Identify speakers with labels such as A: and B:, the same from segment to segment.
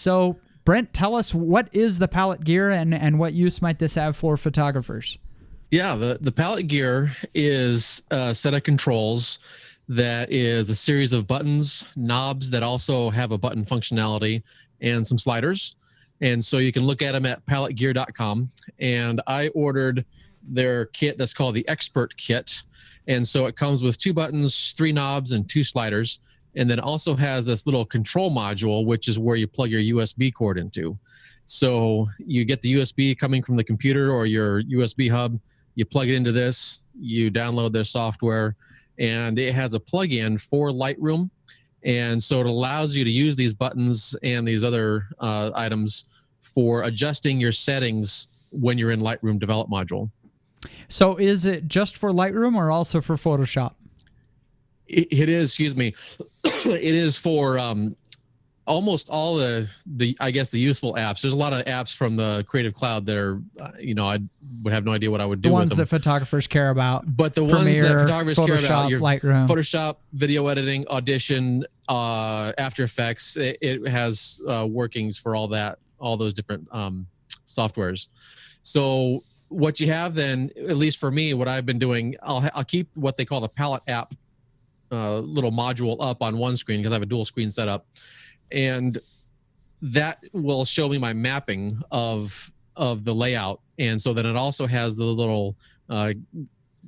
A: So, Brent, tell us, what is the palette gear and what use might this have for photographers?
B: Yeah, the palette gear is a set of controls that is a series of buttons, knobs that also have a button functionality, and some sliders. And so you can look at them at palettegear.com. And I ordered their kit that's called the Expert Kit. And so it comes with 2 buttons, 3 knobs, and 2 sliders. And then it also has this little control module, which is where you plug your USB cord into. So you get the USB coming from the computer or your USB hub, you plug it into this, you download their software, and it has a plug-in for Lightroom. And so it allows you to use these buttons and these other items for adjusting your settings when you're in Lightroom Develop module.
A: So is it just for Lightroom or also for Photoshop?
B: It is, excuse me, it is for almost all the I guess the useful apps. There's a lot of apps from the Creative Cloud that are, I would have no idea what I would do with them.
A: The ones that photographers care about.
B: But the
A: Premiere,
B: ones that photographers
A: Photoshop,
B: care about, your
A: Lightroom,
B: Photoshop, video editing, Audition, After Effects. It has workings for all those different softwares. So what you have then, at least for me, what I've been doing, I'll keep what they call the palette app little module up on one screen because I have a dual screen setup, and that will show me my mapping of the layout. And so then it also has the little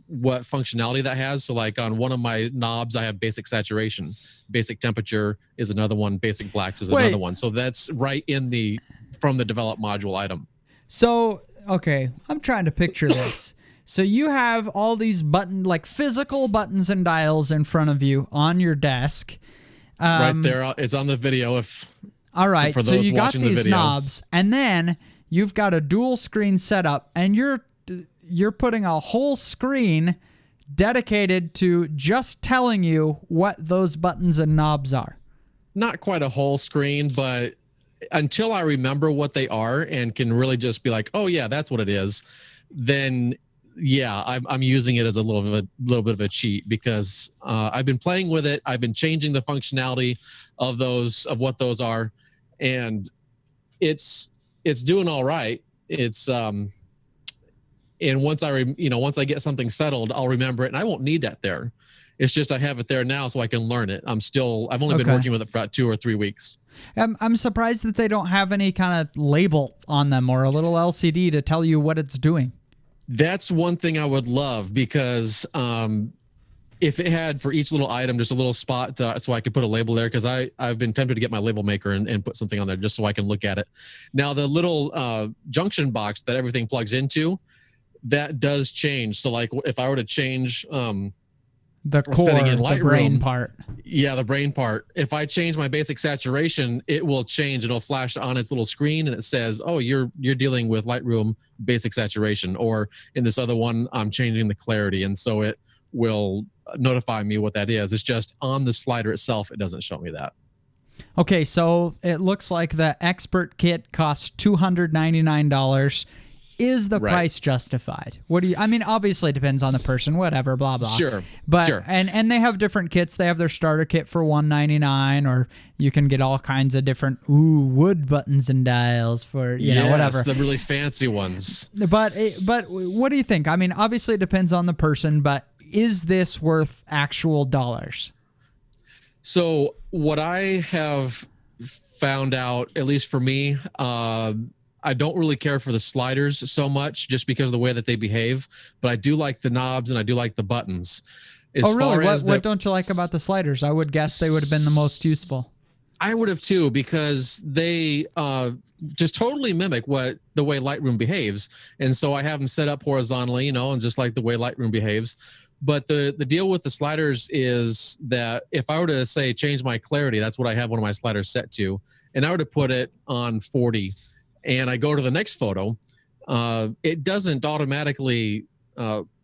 B: what functionality that has. So like on one of my knobs, I have basic saturation, basic temperature is another one, basic black is another one. So that's right in from the develop module item.
A: So, okay, I'm trying to picture this. So you have all these like physical buttons and dials in front of you on your desk.
B: Right there, it's on the video.
A: All right, so you got these knobs, and then you've got a dual screen setup, and you're putting a whole screen dedicated to just telling you what those buttons and knobs are.
B: Not quite a whole screen, but until I remember what they are and can really just be like, oh yeah, that's what it is, then yeah, I'm using it as a little bit of a cheat because I've been playing with it. I've been changing the functionality of what those are, and it's doing all right. It's and once once I get something settled, I'll remember it, and I won't need that there. It's just I have it there now so I can learn it. I've only been working with it for about 2 or 3 weeks.
A: I'm surprised that they don't have any kind of label on them or a little LCD to tell you what it's doing.
B: That's one thing I would love, because if it had for each little item just a little spot so I could put a label there, because I've been tempted to get my label maker and put something on there just so I can look at it. Now the little junction box that everything plugs into, that does change. So like if I were to change
A: the core, the brain part.
B: Yeah, the brain part. If I change my basic saturation, it will change. It'll flash on its little screen and it says, oh, you're dealing with Lightroom basic saturation. Or in this other one, I'm changing the clarity. And so it will notify me what that is. It's just on the slider itself, it doesn't show me that.
A: Okay, so it looks like the Expert Kit costs $299. Is the price justified? I mean, obviously it depends on the person, whatever, blah, blah.
B: Sure.
A: But,
B: sure.
A: And they have different kits. They have their starter kit for $199, or you can get all kinds of different, wood buttons and dials for, whatever.
B: The really fancy ones.
A: But what do you think? I mean, obviously it depends on the person, but is this worth actual dollars?
B: So what I have found out, at least for me, I don't really care for the sliders so much just because of the way that they behave, but I do like the knobs and I do like the buttons.
A: Oh, really? What don't you like about the sliders? I would guess they would have been the most useful.
B: I would have too, because they just totally mimic the way Lightroom behaves. And so I have them set up horizontally, and just like the way Lightroom behaves. But the deal with the sliders is that if I were to say change my clarity, that's what I have one of my sliders set to, and I were to put it on 40, and I go to the next photo, it doesn't automatically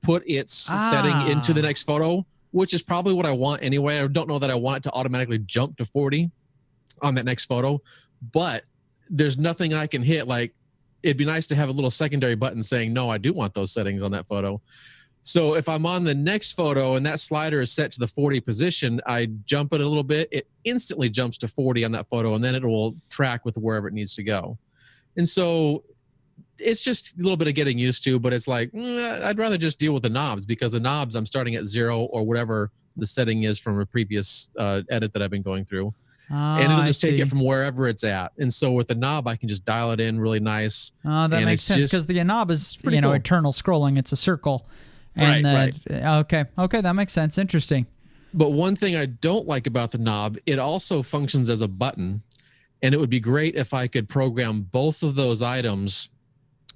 B: put its setting into the next photo, which is probably what I want anyway. I don't know that I want it to automatically jump to 40 on that next photo, but there's nothing I can hit. Like, it'd be nice to have a little secondary button saying, no, I do want those settings on that photo. So if I'm on the next photo and that slider is set to the 40 position, I jump it a little bit, it instantly jumps to 40 on that photo, and then it will track with wherever it needs to go. And so it's just a little bit of getting used to, but it's like, I'd rather just deal with the knobs, because the knobs, I'm starting at 0 or whatever the setting is from a previous edit that I've been going through. And it'll just take it from wherever it's at. And so with the knob, I can just dial it in really nice.
A: That makes sense, because the knob is, cool. Eternal scrolling. It's a circle. And right. Okay, that makes sense. Interesting.
B: But one thing I don't like about the knob, it also functions as a button. And it would be great if I could program both of those items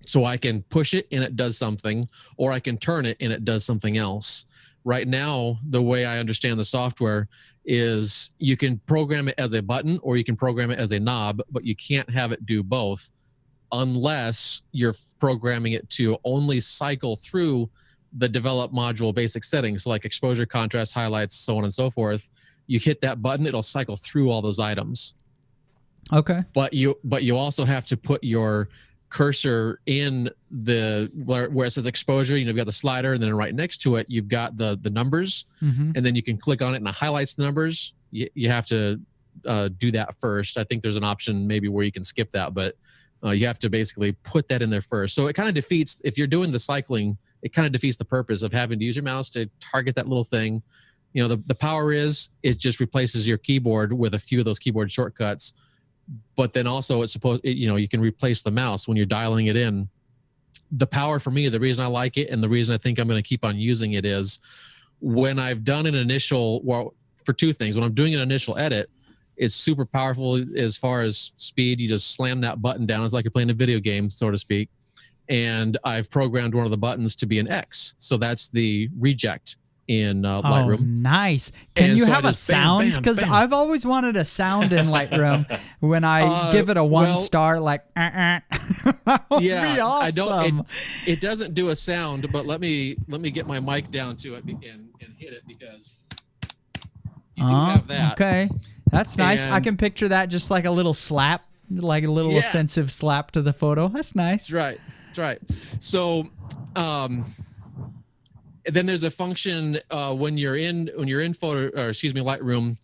B: so I can push it and it does something, or I can turn it and it does something else. Right now, the way I understand the software is you can program it as a button or you can program it as a knob, but you can't have it do both unless you're programming it to only cycle through the develop module basic settings, like exposure, contrast, highlights, so on and so forth. You hit that button, it'll cycle through all those items.
A: Okay.
B: But you also have to put your cursor in the where it says exposure. You've got the slider, and then right next to it, you've got the numbers, and then you can click on it and it highlights the numbers. You have to do that first. I think there's an option maybe where you can skip that, but you have to basically put that in there first. So it kind of defeats, if you're doing the cycling, it kind of defeats the purpose of having to use your mouse to target that little thing. The power is it just replaces your keyboard with a few of those keyboard shortcuts. But then also it's you can replace the mouse when you're dialing it in. The power for me, the reason I like it and the reason I think I'm going to keep on using it is when I've done an initial, for two things. When I'm doing an initial edit, it's super powerful as far as speed. You just slam that button down. It's like you're playing a video game, so to speak. And I've programmed one of the buttons to be an X. So that's the reject in Lightroom.
A: Oh, nice. Can you have a sound? Because I've always wanted a sound in Lightroom when I give it a 1 star, like, that would be awesome.
B: I don't, it doesn't do a sound, but let me get my mic down to it and hit it, because you do have that.
A: Okay. That's nice. I can picture that just like a little slap, like a little offensive slap to the photo. That's nice.
B: That's right. So, then there's a function when you're in Lightroom,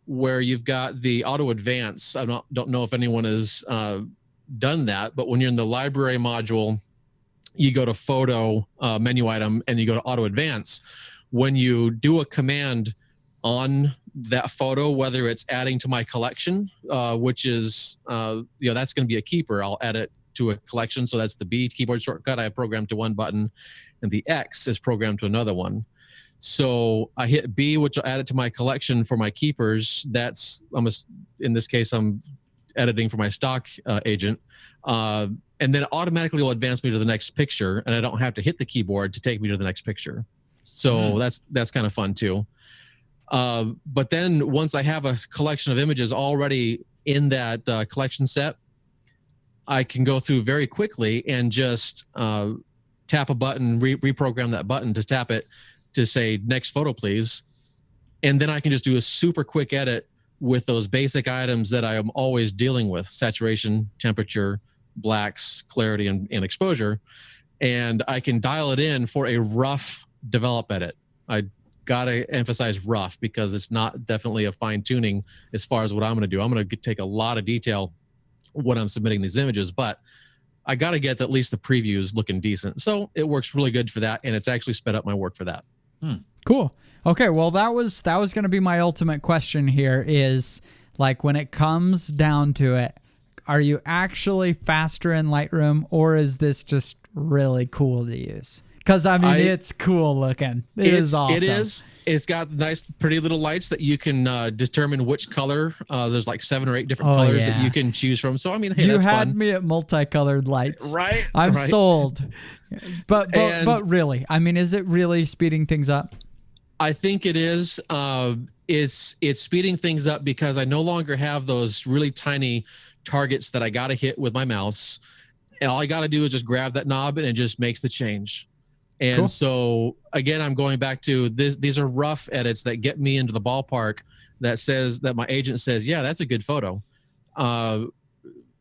B: where you've got the auto advance. I don't know if anyone has done that, but when you're in the library module, you go to photo menu item and you go to auto advance. When you do a command on that photo, whether it's adding to my collection, which is that's going to be a keeper. I'll add it to a collection. So that's the B keyboard shortcut I have programmed to one button, and the X is programmed to another one. So I hit B, which will add it to my collection for my keepers. That's in this case, I'm editing for my stock agent. And then it automatically will advance me to the next picture, and I don't have to hit the keyboard to take me to the next picture. So that's kind of fun too. But then once I have a collection of images already in that collection set, I can go through very quickly and just tap a button, reprogram that button to tap it to say next photo, please. And then I can just do a super quick edit with those basic items that I am always dealing with: saturation, temperature, blacks, clarity, and exposure. And I can dial it in for a rough develop edit. I gotta emphasize rough, because it's not definitely a fine tuning as far as what I'm gonna do. I'm gonna take a lot of detail when I'm submitting these images, but I got to get at least the previews looking decent. So it works really good for that, and it's actually sped up my work for that.
A: Cool. Okay, well, that was going to be my ultimate question here is, like, when it comes down to it, are you actually faster in Lightroom, or is this just really cool to use? Because, I mean, it's cool looking. It is awesome. It is.
B: It's got nice, pretty little lights that you can determine which color. There's like 7 or 8 different colors that you can choose from. So, I mean, hey,
A: you
B: that's
A: had
B: fun.
A: me at multicolored lights.
B: Right.
A: I'm sold. But really, I mean, is it really speeding things up?
B: I think it is. It's speeding things up because I no longer have those really tiny targets that I got to hit with my mouse. And all I got to do is just grab that knob and it just makes the change. And so again, I'm going back to this. These are rough edits that get me into the ballpark that says that my agent says, yeah, that's a good photo.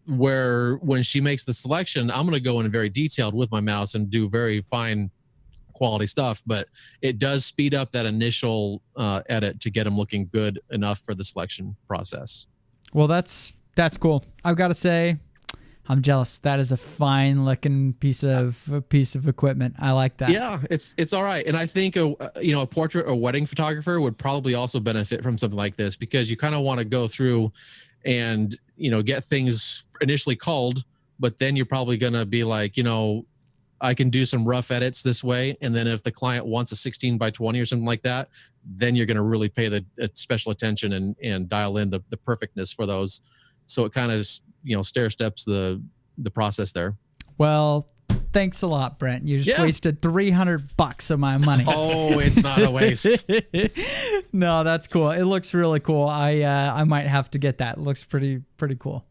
B: Where when she makes the selection, I'm going to go in very detailed with my mouse and do very fine quality stuff, but it does speed up that initial edit to get them looking good enough for the selection process.
A: Well, that's cool. I've got to say, I'm jealous. That is a fine looking piece of equipment. I like that.
B: Yeah, it's all right. And I think a portrait or wedding photographer would probably also benefit from something like this, because you kind of want to go through and get things initially culled, but then you're probably going to be like, I can do some rough edits this way, and then if the client wants a 16:20 or something like that, then you're going to really pay the special attention and dial in the perfectness for those. So it kind of stair steps the process there.
A: Well, thanks a lot, Brent. You just wasted $300 of my money.
B: Oh, it's not a waste.
A: No, that's cool. It looks really cool. I might have to get that. It looks pretty cool.